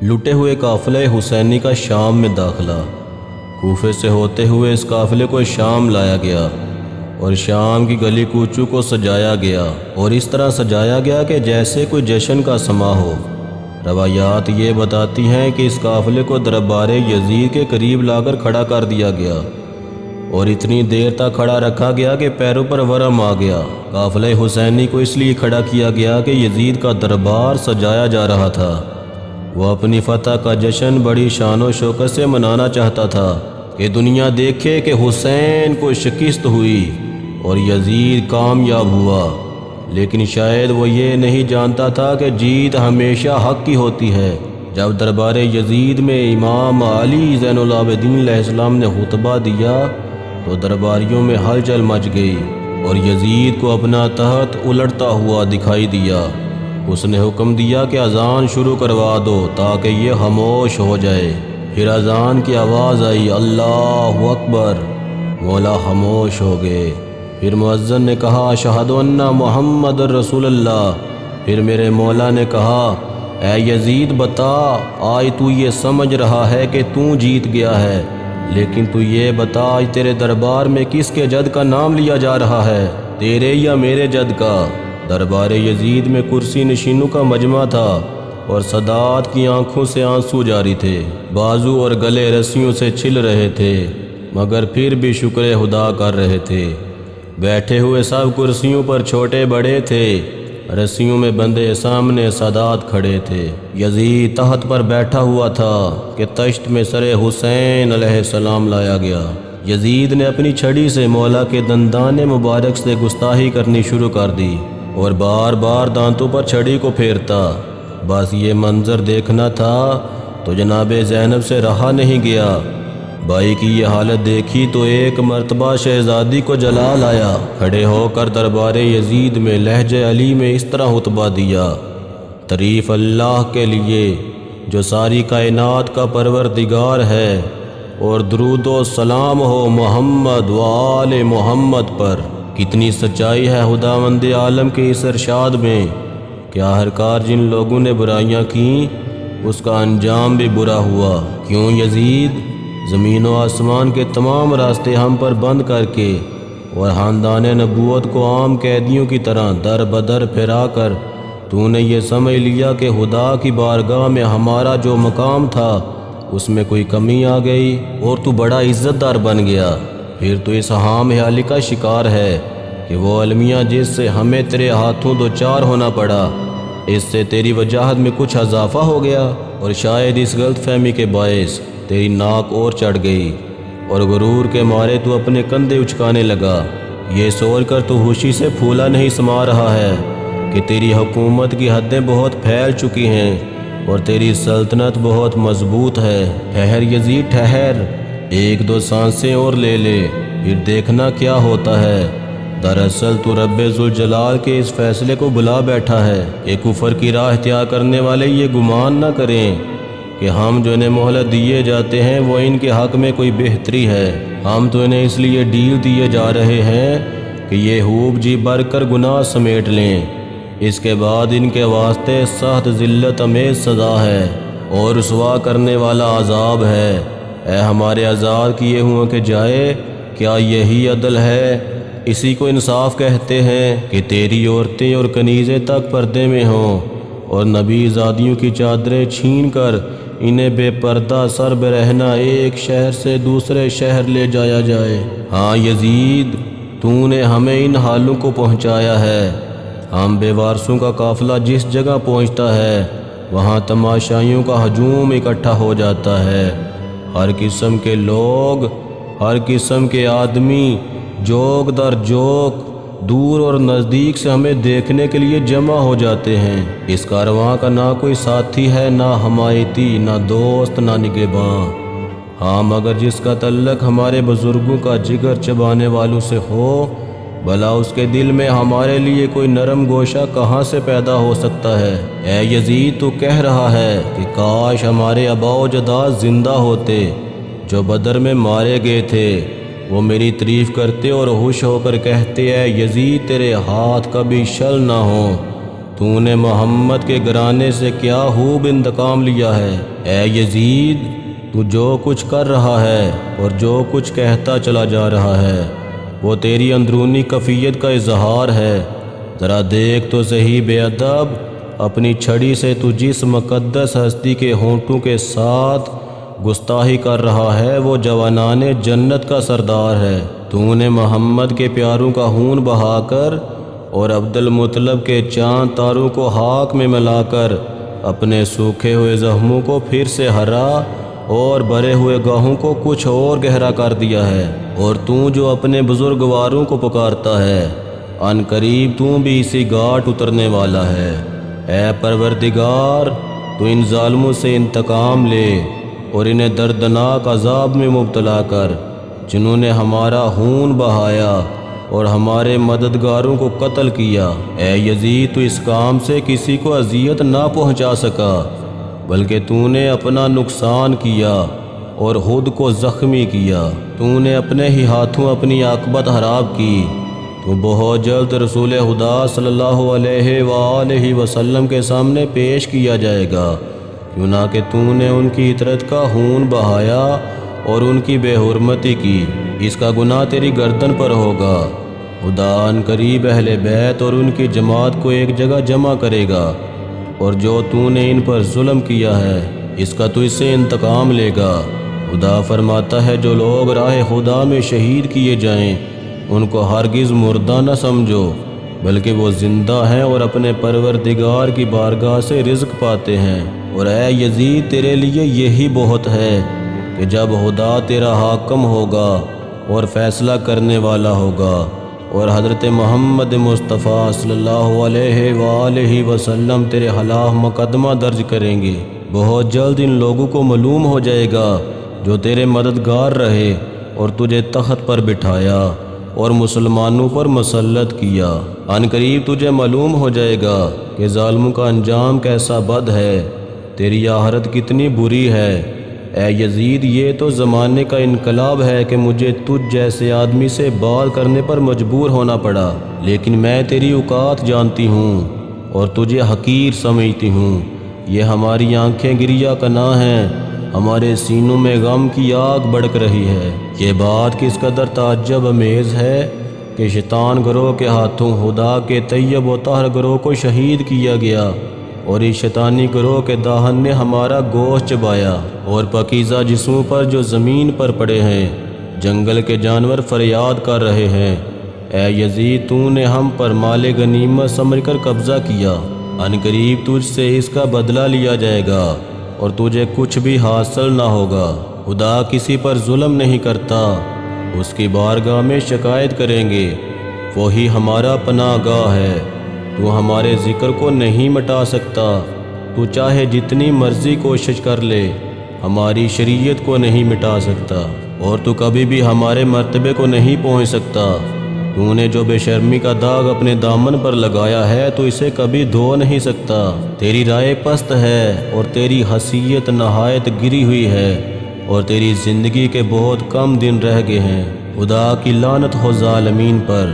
لٹے ہوئے قافلہ حسینی کا شام میں داخلہ۔ کوفے سے ہوتے ہوئے اس قافلے کو شام لایا گیا اور شام کی گلی کوچوں کو سجایا گیا، اور اس طرح سجایا گیا کہ جیسے کوئی جشن کا سما ہو۔ روایات یہ بتاتی ہیں کہ اس قافلے کو دربار یزید کے قریب لا کر کھڑا کر دیا گیا اور اتنی دیر تک کھڑا رکھا گیا کہ پیروں پر ورم آ گیا۔ قافلہ حسینی کو اس لیے کھڑا کیا گیا کہ یزید کا دربار سجایا جا رہا تھا۔ وہ اپنی فتح کا جشن بڑی شان و شوکت سے منانا چاہتا تھا کہ دنیا دیکھے کہ حسین کو شکست ہوئی اور یزید کامیاب ہوا، لیکن شاید وہ یہ نہیں جانتا تھا کہ جیت ہمیشہ حق کی ہوتی ہے۔ جب دربار یزید میں امام علی زین العابدین علیہ السلام نے خطبہ دیا تو درباریوں میں ہلچل مچ گئی اور یزید کو اپنا تخت الٹتا ہوا دکھائی دیا۔ اس نے حکم دیا کہ اذان شروع کروا دو تاکہ یہ خاموش ہو جائے۔ پھر اذان کی آواز آئی، اللہ اکبر، مولا خاموش ہو گئے۔ پھر مؤذن نے کہا، اشہد ان محمد رسول اللہ۔ پھر میرے مولا نے کہا، اے یزید بتا، آج تو یہ سمجھ رہا ہے کہ تو جیت گیا ہے، لیکن تو یہ بتا آج تیرے دربار میں کس کے جد کا نام لیا جا رہا ہے، تیرے یا میرے جد کا؟ دربار یزید میں کرسی نشینوں کا مجمع تھا اور سادات کی آنکھوں سے آنسو جاری تھے، بازو اور گلے رسیوں سے چھل رہے تھے، مگر پھر بھی شکر خدا کر رہے تھے۔ بیٹھے ہوئے سب کرسیوں پر چھوٹے بڑے تھے، رسیوں میں بندے سامنے سادات کھڑے تھے۔ یزید تخت پر بیٹھا ہوا تھا کہ تشت میں سر حسین علیہ السلام لایا گیا۔ یزید نے اپنی چھڑی سے مولا کے دندان مبارک سے گستاخی کرنی شروع کر دی اور بار بار دانتوں پر چھڑی کو پھیرتا۔ بس یہ منظر دیکھنا تھا تو جناب زینب سے رہا نہیں گیا۔ بھائی کی یہ حالت دیکھی تو ایک مرتبہ شہزادی کو جلال آیا، کھڑے ہو کر دربار یزید میں لہجہ علی میں اس طرح خطبہ دیا، تعریف اللہ کے لیے جو ساری کائنات کا پروردگار ہے، اور درود و سلام ہو محمد و آل محمد پر۔ کتنی سچائی ہے خداوند عالم کے اس ارشاد میں کہ آخرکار جن لوگوں نے برائیاں کیں اس کا انجام بھی برا ہوا۔ کیوں یزید؟ زمین و آسمان کے تمام راستے ہم پر بند کر کے اور خاندان نبوت کو عام قیدیوں کی طرح در بدر پھرا کر تو نے یہ سمجھ لیا کہ خدا کی بارگاہ میں ہمارا جو مقام تھا اس میں کوئی کمی آ گئی اور تو بڑا عزت دار بن گیا۔ پھر تو اس ہام خیالی کا شکار ہے کہ وہ المیہ جس سے ہمیں تیرے ہاتھوں دو چار ہونا پڑا، اس سے تیری وجاہت میں کچھ اضافہ ہو گیا، اور شاید اس غلط فہمی کے باعث تیری ناک اور چڑھ گئی اور غرور کے مارے تو اپنے کندھے اچکانے لگا۔ یہ سوچ کر تو خوشی سے پھولا نہیں سما رہا ہے کہ تیری حکومت کی حدیں بہت پھیل چکی ہیں اور تیری سلطنت بہت مضبوط ہے۔ ٹھہر یزید ٹھہر، ایک دو سانسیں اور لے لے، پھر دیکھنا کیا ہوتا ہے۔ دراصل تو رب ذوالجلال کے اس فیصلے کو بلا بیٹھا ہے کہ کفر کی راہ اختیار کرنے والے یہ گمان نہ کریں کہ ہم جو انہیں مہلت دیے جاتے ہیں وہ ان کے حق میں کوئی بہتری ہے۔ ہم تو انہیں اس لیے ڈیل دیے جا رہے ہیں کہ یہ خوب جی بھر کر گناہ سمیٹ لیں، اس کے بعد ان کے واسطے سخت ذلت امیز سزا ہے اور رسوا کرنے والا عذاب ہے۔ اے ہمارے آزاد کیے ہوئے کے جائے، کیا یہی عدل ہے؟ اسی کو انصاف کہتے ہیں کہ تیری عورتیں اور کنیزیں تک پردے میں ہوں اور نبی زادیوں کی چادریں چھین کر انہیں بے پردہ سر برہنہ ایک شہر سے دوسرے شہر لے جایا جائے۔ ہاں یزید، تو نے ہمیں ان حالوں کو پہنچایا ہے۔ ہم بے وارثوں کا قافلہ جس جگہ پہنچتا ہے وہاں تماشائیوں کا ہجوم اکٹھا ہو جاتا ہے۔ ہر قسم کے لوگ، ہر قسم کے آدمی، جوک در جوک، دور اور نزدیک سے ہمیں دیکھنے کے لیے جمع ہو جاتے ہیں۔ اس کارواں کا نہ کوئی ساتھی ہے، نہ حمایتی، نہ دوست، نہ نگہباں۔ ہاں مگر جس کا تعلق ہمارے بزرگوں کا جگر چبانے والوں سے ہو، بھلا اس کے دل میں ہمارے لیے کوئی نرم گوشہ کہاں سے پیدا ہو سکتا ہے؟ اے یزید، تو کہہ رہا ہے کہ کاش ہمارے آباء و اجداد زندہ ہوتے جو بدر میں مارے گئے تھے، وہ میری تعریف کرتے اور خوش ہو کر کہتے، اے یزید تیرے ہاتھ کبھی شل نہ ہو، تو نے محمد کے گھرانے سے کیا خوب انتقام لیا ہے۔ اے یزید، تو جو کچھ کر رہا ہے اور جو کچھ کہتا چلا جا رہا ہے وہ تیری اندرونی کفیت کا اظہار ہے۔ ذرا دیکھ تو صحیح بے ادب، اپنی چھڑی سے تو جس مقدس ہستی کے ہونٹوں کے ساتھ گستاخی کر رہا ہے وہ جوانان جنت کا سردار ہے۔ تو نے محمد کے پیاروں کا خون بہا کر اور عبد المطلب کے چاند تاروں کو خاک میں ملا کر اپنے سوکھے ہوئے زخموں کو پھر سے ہرا اور بھرے ہوئے گاہوں کو کچھ اور گہرا کر دیا ہے۔ اور تو جو اپنے بزرگواروں کو پکارتا ہے، ان قریب تو بھی اسی گھاٹ اترنے والا ہے۔ اے پروردگار، تو ان ظالموں سے انتقام لے اور انہیں دردناک عذاب میں مبتلا کر جنہوں نے ہمارا خون بہایا اور ہمارے مددگاروں کو قتل کیا۔ اے یزید، تو اس کام سے کسی کو اذیت نہ پہنچا سکا، بلکہ تو نے اپنا نقصان کیا اور خود کو زخمی کیا۔ تو نے اپنے ہی ہاتھوں اپنی عاقبت خراب کی۔ تو بہت جلد رسول خدا صلی اللہ علیہ وآلہ وسلم کے سامنے پیش کیا جائے گا، کیوں نہ کہ تو نے ان کی عطرت کا خون بہایا اور ان کی بے حرمتی کی۔ اس کا گناہ تیری گردن پر ہوگا۔ خدا ان قریب اہل بیت اور ان کی جماعت کو ایک جگہ جمع کرے گا، اور جو تو نے ان پر ظلم کیا ہے اس کا تو اس سے انتقام لے گا۔ خدا فرماتا ہے، جو لوگ راہ خدا میں شہید کیے جائیں ان کو ہرگز مردہ نہ سمجھو، بلکہ وہ زندہ ہیں اور اپنے پروردگار کی بارگاہ سے رزق پاتے ہیں۔ اور اے یزید، تیرے لیے یہی بہت ہے کہ جب خدا تیرا حاکم ہوگا اور فیصلہ کرنے والا ہوگا اور حضرت محمد مصطفیٰ صلی اللہ علیہ وآلہ وسلم تیرے خلاف مقدمہ درج کریں گے۔ بہت جلد ان لوگوں کو معلوم ہو جائے گا جو تیرے مددگار رہے اور تجھے تخت پر بٹھایا اور مسلمانوں پر مسلط کیا۔ ان قریب تجھے معلوم ہو جائے گا کہ ظالموں کا انجام کیسا بد ہے، تیری آخرت کتنی بری ہے۔ اے یزید، یہ تو زمانے کا انقلاب ہے کہ مجھے تجھ جیسے آدمی سے بات کرنے پر مجبور ہونا پڑا، لیکن میں تیری اوقات جانتی ہوں اور تجھے حقیر سمجھتی ہوں۔ یہ ہماری آنکھیں گریہ کناں ہیں، ہمارے سینوں میں غم کی آگ بھڑک رہی ہے۔ یہ بات کس قدر تعجب امیز ہے کہ شیطان گروہ کے ہاتھوں خدا کے طیب و طاہر گروہ کو شہید کیا گیا، اور اس شیطانی گروہ کے داہن نے ہمارا گوشت چبایا، اور پاکیزہ جسموں پر جو زمین پر پڑے ہیں جنگل کے جانور فریاد کر رہے ہیں۔ اے یزید، تو نے ہم پر مال غنیمت سمجھ کر قبضہ کیا، ان قریب تجھ سے اس کا بدلہ لیا جائے گا اور تجھے کچھ بھی حاصل نہ ہوگا۔ خدا کسی پر ظلم نہیں کرتا، اس کی بارگاہ میں شکایت کریں گے، وہی ہمارا پناہ گاہ ہے۔ تو ہمارے ذکر کو نہیں مٹا سکتا، تو چاہے جتنی مرضی کوشش کر لے ہماری شریعت کو نہیں مٹا سکتا، اور تو کبھی بھی ہمارے مرتبے کو نہیں پہنچ سکتا۔ تو نے جو بے شرمی کا داغ اپنے دامن پر لگایا ہے تو اسے کبھی دھو نہیں سکتا۔ تیری رائے پست ہے اور تیری حیثیت نہایت گری ہوئی ہے، اور تیری زندگی کے بہت کم دن رہ گئے ہیں۔ خدا کی لعنت ہو ظالمین پر۔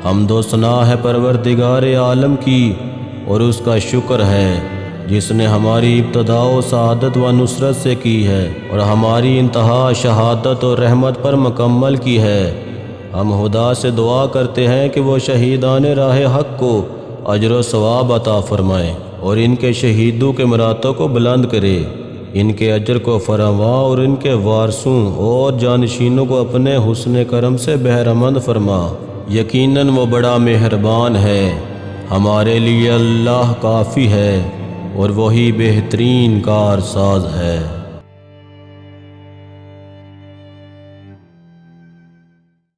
حمد و ثنا ہے پروردگار عالم کی، اور اس کا شکر ہے جس نے ہماری ابتدا و سعادت و نصرت سے کی ہے اور ہماری انتہا شہادت اور رحمت پر مکمل کی ہے۔ ہم خدا سے دعا کرتے ہیں کہ وہ شہیدان راہ حق کو اجر و ثواب عطا فرمائے اور ان کے شہیدوں کے مراتب کو بلند کرے، ان کے اجر کو فراواں اور ان کے وارثوں اور جانشینوں کو اپنے حسن کرم سے بہرمند فرما۔ یقیناً وہ بڑا مہربان ہے، ہمارے لیے اللہ کافی ہے اور وہی بہترین کارساز ہے۔